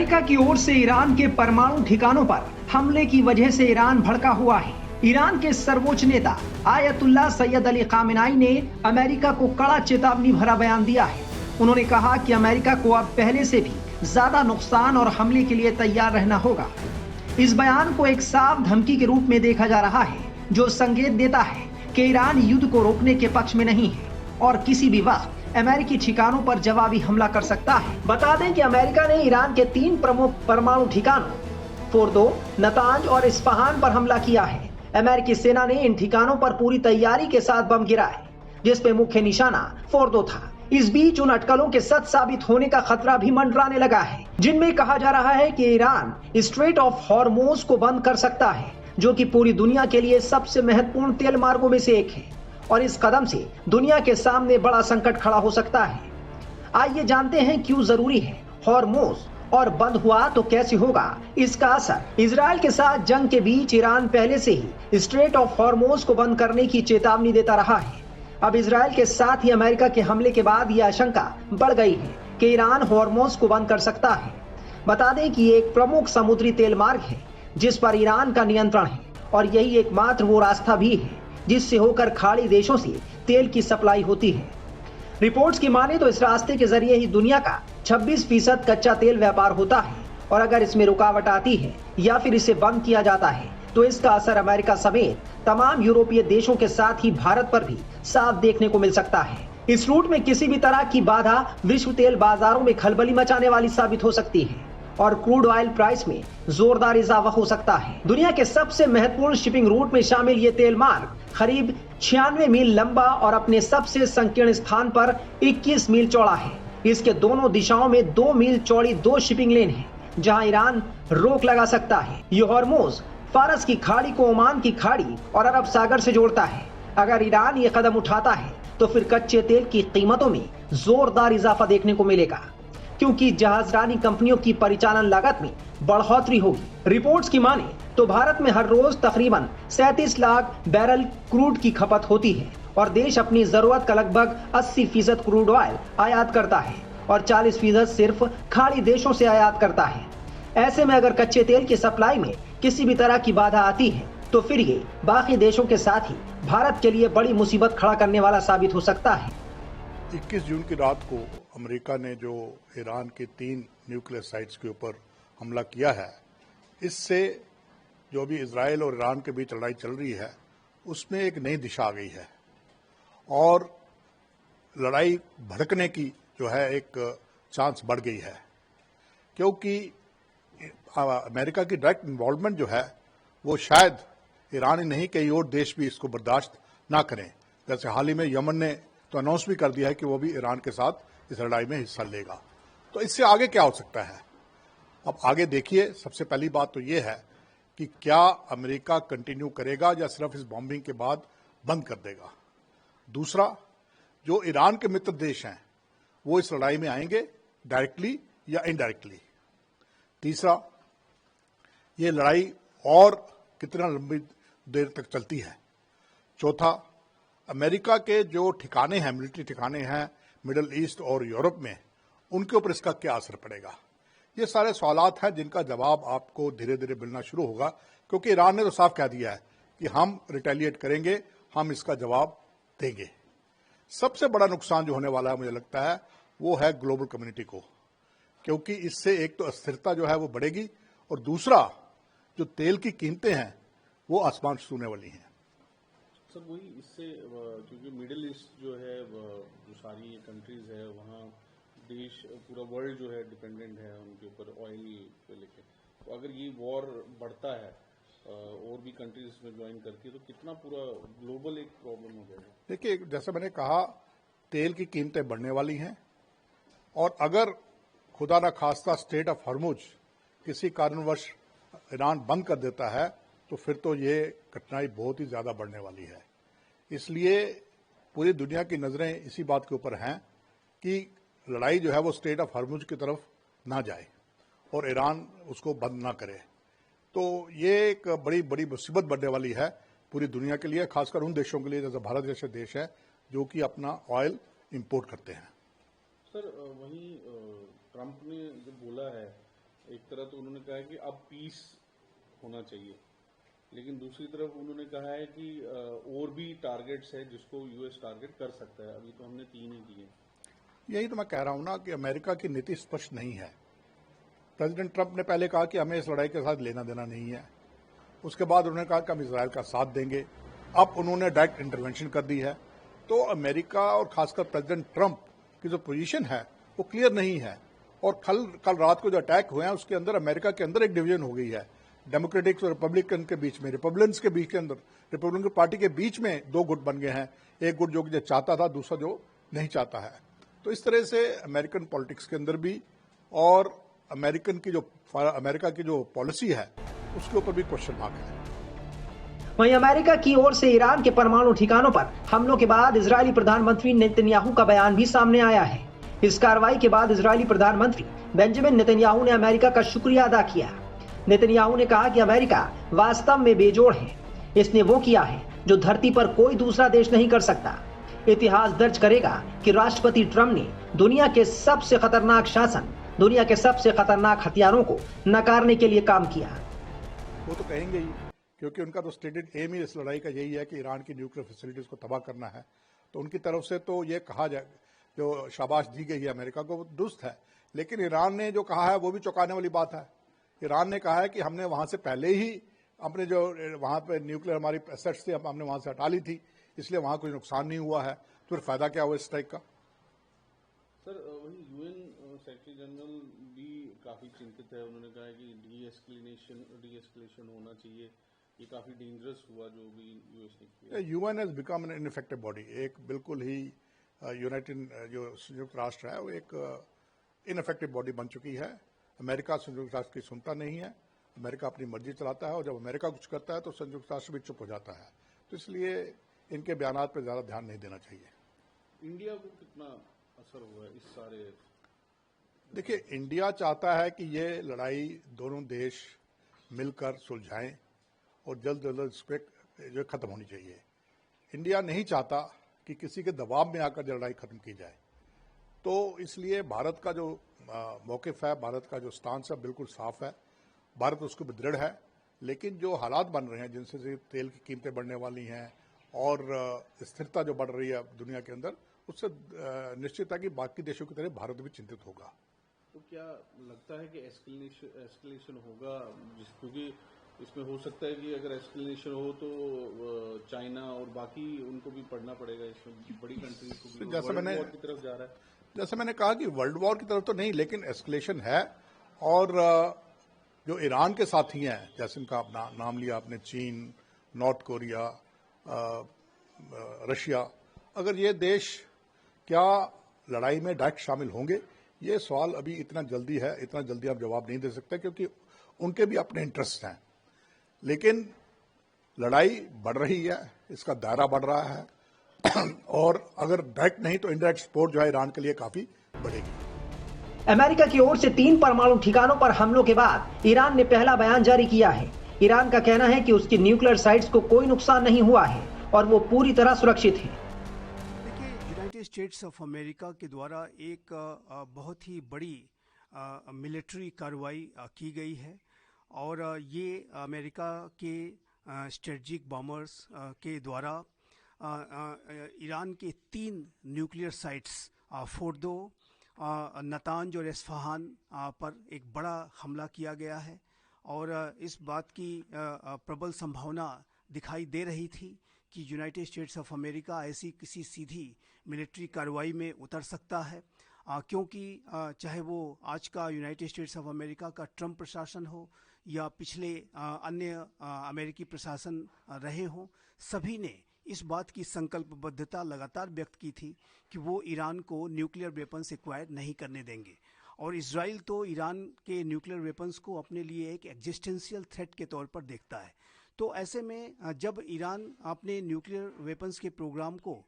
America की ओर से Iran के परमाणु ठिकानों पर हमले की वजह से ईरान भड़का हुआ है। ईरान के सर्वोच्च नेता आयतुल्लाह सैयद अली खामेनाई ने अमेरिका को कड़ा चेतावनी भरा बयान दिया है। उन्होंने कहा कि अमेरिका को अब पहले से भी ज्यादा नुकसान और हमले के लिए तैयार रहना होगा। इस बयान को एक साफ धमकी के रूप में देखा जा रहा है, जो संकेत देता है कि ईरान युद्ध को रोकने के पक्ष में नहीं है और किसी भी वक्त अमेरिकी ठिकानों पर जवाबी हमला कर सकता है। बता दें कि अमेरिका ने ईरान के 3 प्रमुख परमाणु ठिकानों फोर्दो, नतांज और इस्फहान पर हमला किया है। अमेरिकी सेना ने इन ठिकानों पर पूरी तैयारी के साथ बम गिराए, जिसपे मुख्य निशाना फोर्दो था। इस बीच उन अटकलों के सच साबित होने का खतरा भी मंडराने लगा है, जिनमें कहा जा रहा है कि ईरान स्ट्रेट ऑफ हॉर्मोज को बंद कर सकता है, जो कि पूरी दुनिया के लिए सबसे महत्वपूर्ण तेल मार्गों में से एक है और इस कदम से दुनिया के सामने बड़ा संकट खड़ा हो सकता है। आइए जानते हैं क्यों जरूरी है हॉर्मोज, और बंद हुआ तो कैसे होगा इसका असर। इजराइल के साथ जंग के बीच ईरान पहले से ही स्ट्रेट ऑफ हॉर्मोज को बंद करने की चेतावनी देता रहा है। अब इजराइल के साथ ही अमेरिका के हमले के बाद यह आशंका बढ़ गई है कि ईरान हॉर्मोज को बंद कर सकता है। बता दें कि ये एक प्रमुख समुद्री तेल मार्ग है जिस पर ईरान का नियंत्रण है और यही एकमात्र वो रास्ता भी है जिससे होकर खाड़ी देशों से तेल की सप्लाई होती है। रिपोर्ट्स की माने तो इस रास्ते के जरिए ही दुनिया का 26% कच्चा तेल व्यापार होता है और अगर इसमें रुकावट आती है या फिर इसे बंद किया जाता है तो इसका असर अमेरिका समेत तमाम यूरोपीय देशों के साथ ही भारत पर भी साफ देखने को मिल सकता है। इस रूट में किसी भी तरह की बाधा विश्व तेल बाजारों में खलबली मचाने वाली साबित हो सकती है और क्रूड ऑयल प्राइस में जोरदार इजाफा हो सकता है। दुनिया के सबसे महत्वपूर्ण शिपिंग रूट में शामिल ये तेल मार्ग करीब 96 मील लंबा और अपने सबसे संकीर्ण स्थान पर 21 मील चौड़ा है। इसके दोनों दिशाओं में 2 मील चौड़ी 2 शिपिंग लेन है, जहां ईरान रोक लगा सकता है। ये हॉर्मोज फारस की खाड़ी को ओमान की खाड़ी और अरब सागर से जोड़ता है। अगर ईरान ये कदम उठाता है तो फिर कच्चे तेल की कीमतों में जोरदार इजाफा देखने को मिलेगा, क्योंकि जहाजरानी कंपनियों की परिचालन लागत में बढ़ोतरी होगी। रिपोर्ट्स की माने तो भारत में हर रोज तकरीबन 37 लाख बैरल क्रूड की खपत होती है और देश अपनी जरूरत का लगभग 80% क्रूड ऑयल आयात करता है और 40% सिर्फ खाड़ी देशों से आयात करता है। ऐसे में अगर कच्चे तेल की सप्लाई में किसी भी तरह की बाधा आती है तो फिर ये बाकी देशों के साथ ही भारत के लिए बड़ी मुसीबत खड़ा करने वाला साबित हो सकता है। 21 जून की रात को अमेरिका ने जो ईरान के 3 न्यूक्लियर साइट्स के ऊपर हमला किया है, इससे जो भी इजराइल और ईरान के बीच लड़ाई चल रही है उसमें एक नई दिशा आ गई है और लड़ाई भड़कने की जो है एक चांस बढ़ गई है, क्योंकि अमेरिका की डायरेक्ट इन्वॉल्वमेंट जो है वो शायद ईरान ही नहीं कई और देश भी इसको बर्दाश्त ना करें। जैसे हाल ही में यमन ने तो अनाउंस भी कर दिया है कि वो भी ईरान के साथ इस लड़ाई में हिस्सा लेगा। तो इससे आगे क्या हो सकता है? अब आगे देखिए, सबसे पहली बात तो ये है कि क्या अमेरिका कंटिन्यू करेगा या सिर्फ इस बॉम्बिंग के बाद बंद कर देगा। दूसरा, जो ईरान के मित्र देश हैं वो इस लड़ाई में आएंगे डायरेक्टली या इनडायरेक्टली। तीसरा, ये लड़ाई और कितना लंबी देर तक चलती है। चौथा, अमेरिका के जो ठिकाने हैं, मिलिट्री ठिकाने हैं मिडल ईस्ट और यूरोप में, उनके ऊपर इसका क्या असर पड़ेगा। ये सारे सवालात हैं जिनका जवाब आपको धीरे धीरे मिलना शुरू होगा, क्योंकि ईरान ने तो साफ कह दिया है कि हम रिटेलिएट करेंगे, हम इसका जवाब देंगे। सबसे बड़ा नुकसान जो होने वाला है मुझे लगता है वो है ग्लोबल कम्युनिटी को, क्योंकि इससे एक तो अस्थिरता जो है वो बढ़ेगी और दूसरा जो तेल की कीमतें हैं वो आसमान छूने वाली हैं। सर वही इससे, क्योंकि मिडिल ईस्ट जो है जो सारी कंट्रीज है वहाँ देश पूरा वर्ल्ड जो है डिपेंडेंट है उनके ऊपर ऑयल को लेके। तो अगर ये वॉर बढ़ता है और भी कंट्रीज इसमें ज्वाइन करती है तो कितना पूरा ग्लोबल एक प्रॉब्लम हो जाएगा। देखिए, जैसे मैंने कहा, तेल की कीमतें बढ़ने वाली हैं और अगर खुदा न खास्ता स्ट्रेट ऑफ हॉर्मुज किसी कारणवश ईरान बंद कर देता है तो फिर तो ये कठिनाई बहुत ही ज्यादा बढ़ने वाली है। इसलिए पूरी दुनिया की नजरें इसी बात के ऊपर हैं कि लड़ाई जो है वो स्ट्रेट ऑफ हॉर्मुज की तरफ ना जाए और ईरान उसको बंद ना करे। तो ये एक बड़ी बड़ी मुसीबत बढ़ने वाली है पूरी दुनिया के लिए, खासकर उन देशों के लिए जैसे भारत जैसे देश है जो कि अपना ऑयल इंपोर्ट करते हैं। सर वहीं ट्रंप ने जो बोला है एक तरफ तो उन्होंने कहा है कि अब पीस होना चाहिए, लेकिन दूसरी तरफ उन्होंने कहा है कि और भी टारगेट्स है जिसको यूएस टारगेट कर सकता है। अभी तो हमने 3 ही दिए। यही तो मैं कह रहा हूं ना कि अमेरिका की नीति स्पष्ट नहीं है। प्रेसिडेंट ट्रंप ने पहले कहा कि हमें इस लड़ाई के साथ लेना देना नहीं है, उसके बाद उन्होंने कहा कि हम इसराइल का साथ देंगे, अब उन्होंने डायरेक्ट इंटरवेंशन कर दी है। तो अमेरिका और खासकर प्रेसिडेंट ट्रंप की जो पोजीशन है वो क्लियर नहीं है। और कल रात को जो अटैक हुए हैं उसके अंदर अमेरिका के अंदर एक डिवीजन हो गई है, डेमोक्रेटिक्स और रिपब्लिकन के बीच में, रिपब्लिकन्स के बीच के अंदर, रिपब्लिकन पार्टी के बीच में 2 गुट बन गए हैं, एक गुट जो चाहता था, दूसरा जो नहीं चाहता है। तो इस तरह से अमेरिकन पॉलिटिक्स के अंदर भी और अमेरिका की जो पॉलिसी है उसके ऊपर भी क्वेश्चन मार्क है। वहीं अमेरिका की ओर से ईरान के परमाणु ठिकानों पर हमलों के बाद इजरायली प्रधानमंत्री नेतन्याहू का बयान भी सामने आया है। इस कार्रवाई के बाद इजरायली प्रधानमंत्री बेंजामिन नेतन्याहू ने अमेरिका का शुक्रिया अदा किया। नेतन्याहू ने कहा कि अमेरिका वास्तव में बेजोड़ है, इसने वो किया है जो धरती पर कोई दूसरा देश नहीं कर सकता। इतिहास दर्ज करेगा कि राष्ट्रपति ट्रंप ने दुनिया के सबसे खतरनाक शासन, दुनिया के सबसे खतरनाक हथियारों को नकारने के लिए काम किया। वो तो कहेंगे ही, क्योंकि उनका तो स्टेटेड एम ही इस लड़ाई का यही है कि ईरान की न्यूक्लियर फैसिलिटीज को तबाह करना है। तो उनकी तरफ से तो ये कहा जाए, जो शाबाश दी गई है अमेरिका को, वो दुरुस्त है। लेकिन ईरान ने जो कहा है वो भी चौंकाने वाली बात है। ईरान ने कहा है कि हमने वहां से पहले ही अपने जो वहां पे न्यूक्लियर हमारी एसेट्स थी हमने वहां से हटा ली थी, इसलिए वहां कोई नुकसान नहीं हुआ है। तो फिर फायदा क्या हुआ इस स्ट्राइक का? सर, वही यूएन सेक्रेटरी जनरल भी काफी चिंतित है। उन्होंने कहा है कि डी-एस्केलेशन होना चाहिए। ये काफी डेंजरस हुआ जो भी यूएस ने किया। UN has become an ineffective body. एक बिल्कुल ही यूनाइटेड जो संयुक्त राष्ट्र है वो एक इनइफेक्टिव बॉडी बन चुकी है। अमेरिका संयुक्त राष्ट्र की सुनता नहीं है, अमेरिका अपनी मर्जी चलाता है, और जब अमेरिका कुछ करता है तो संयुक्त राष्ट्र भी चुप हो जाता है। तो इसलिए इनके बयानात पर ज्यादा ध्यान नहीं देना चाहिए। इंडिया को कितना असर हुआ है इस सारे? देखिए, इंडिया चाहता है कि ये लड़ाई दोनों देश मिलकर सुलझाएं और जल्द से जल्द जो खत्म होनी चाहिए। इंडिया नहीं चाहता कि किसी के दबाव में आकर लड़ाई खत्म की जाए। तो इसलिए भारत का जो मौकिफ है, भारत का जो स्टांस है, बिल्कुल साफ है। भारत उसको भी दृढ़ है। लेकिन जो हालात बन रहे हैं, जिनसे तेल की कीमतें बढ़ने वाली हैं और स्थिरता जो बढ़ रही है दुनिया के अंदर, उससे निश्चित है कि बाकी देशों की तरह भारत भी चिंतित होगा। तो क्या लगता है कि एस्केलेशन होगा? क्योंकि इसमें हो सकता है कि अगर एस्केलेशन हो तो चाइना और बाकी उनको भी पढ़ना पड़ेगा। इसमें बड़ी कंट्रीज को भी वर्ल्ड वॉर की तरफ जा रहा है। जैसे मैंने कहा कि वर्ल्ड वॉर की तरफ तो नहीं, लेकिन एस्केलेशन है। और जो ईरान के साथी हैं, जैसे उनका अपना नाम लिया आपने, चीन, नॉर्थ कोरिया, रशिया, अगर ये देश क्या लड़ाई में डायरेक्ट शामिल होंगे, ये सवाल अभी इतना जल्दी आप जवाब नहीं दे सकते, क्योंकि उनके भी अपने इंटरेस्ट हैं। लेकिन लड़ाई बढ़ रही है, इसका दायरा बढ़ रहा है और अगर डायरेक्ट नहीं तो इनडायरेक्ट सपोर्ट जो है ईरान के लिए काफी बढ़ेगी। अमेरिका की ओर से 3 परमाणु ठिकानों पर हमलों के बाद ईरान ने पहला बयान जारी किया है। ईरान का कहना है कि उसकी न्यूक्लियर साइट्स को कोई नुकसान नहीं हुआ है और वो पूरी तरह सुरक्षित है। देखिए, यूनाइटेड स्टेट्स ऑफ अमेरिका के द्वारा एक बहुत ही बड़ी मिलिट्री कार्रवाई की गई है और ये अमेरिका के स्ट्रेटजिक बॉम्बर्स के द्वारा ईरान के 3 न्यूक्लियर साइट्स फोर्दो, नतांज और इस्फहान पर एक बड़ा हमला किया गया है। और इस बात की प्रबल संभावना दिखाई दे रही थी कि यूनाइटेड स्टेट्स ऑफ अमेरिका ऐसी किसी सीधी मिलिट्री कार्रवाई में उतर सकता है, क्योंकि चाहे वो आज का यूनाइटेड स्टेट्स ऑफ अमेरिका का ट्रंप प्रशासन हो या पिछले अन्य अमेरिकी प्रशासन रहे हों, सभी ने इस बात की संकल्पबद्धता लगातार व्यक्त की थी कि वो ईरान को न्यूक्लियर वेपन्स एक्वायर नहीं करने देंगे। और इजराइल तो ईरान के न्यूक्लियर वेपन्स को अपने लिए एक एग्जिस्टेंशियल थ्रेट के तौर पर देखता है। तो ऐसे में जब ईरान अपने न्यूक्लियर वेपन्स के प्रोग्राम को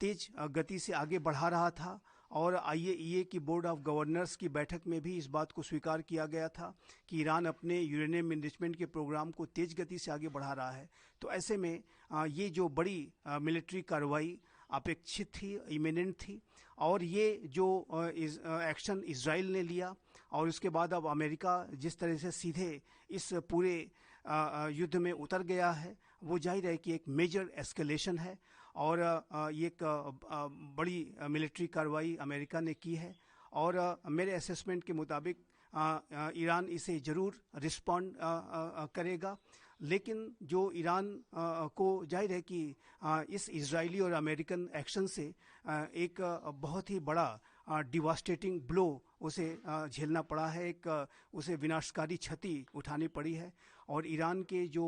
तेज गति से आगे बढ़ा रहा था और IAEA की बोर्ड ऑफ गवर्नर्स की बैठक में भी इस बात को स्वीकार किया गया था कि ईरान अपने यूरेनियम इनरिचमेंट के प्रोग्राम को तेज गति से आगे बढ़ा रहा है, तो ऐसे में ये जो बड़ी मिलिट्री कार्रवाई अपेक्षित थी, इमिनेंट थी। और ये जो एक्शन इजराइल ने लिया और उसके बाद अब अमेरिका जिस तरह से सीधे इस पूरे युद्ध में उतर गया है, वो जाहिर है कि एक मेजर एस्केलेशन है और ये एक बड़ी मिलिट्री कार्रवाई अमेरिका ने की है। और मेरे असेसमेंट के मुताबिक ईरान इसे ज़रूर रिस्पॉन्ड करेगा, लेकिन जो ईरान को जाहिर है कि इस इजरायली और अमेरिकन एक्शन से एक बहुत ही बड़ा डिवास्टेटिंग ब्लो उसे झेलना पड़ा है, एक उसे विनाशकारी क्षति उठानी पड़ी है। और ईरान के जो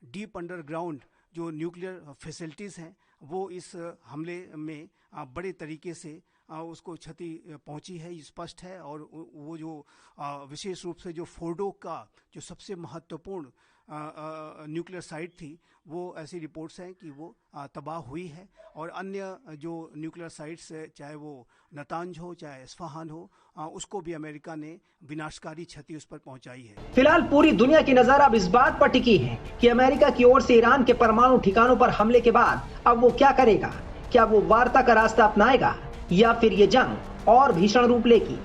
डीप अंडरग्राउंड जो न्यूक्लियर फैसिलिटीज़ हैं वो इस हमले में बड़े तरीके से उसको क्षति पहुंची है, स्पष्ट है। और वो जो विशेष रूप से जो फोर्डो का जो सबसे महत्वपूर्ण न्यूक्लियर साइट थी, वो ऐसी रिपोर्ट्स हैं कि वो तबाह हुई है। और अन्य जो न्यूक्लियर साइट्स चाहे वो नतांज हो चाहे इस्फहान हो, उसको भी अमेरिका ने विनाशकारी क्षति उस पर पहुंचाई है। फिलहाल पूरी दुनिया की नजर अब इस बात पर टिकी है कि अमेरिका की ओर से ईरान के परमाणु ठिकानों पर हमले के बाद अब वो क्या करेगा। क्या वो वार्ता का रास्ता अपनाएगा या फिर ये जंग और भीषण रूप लेगी।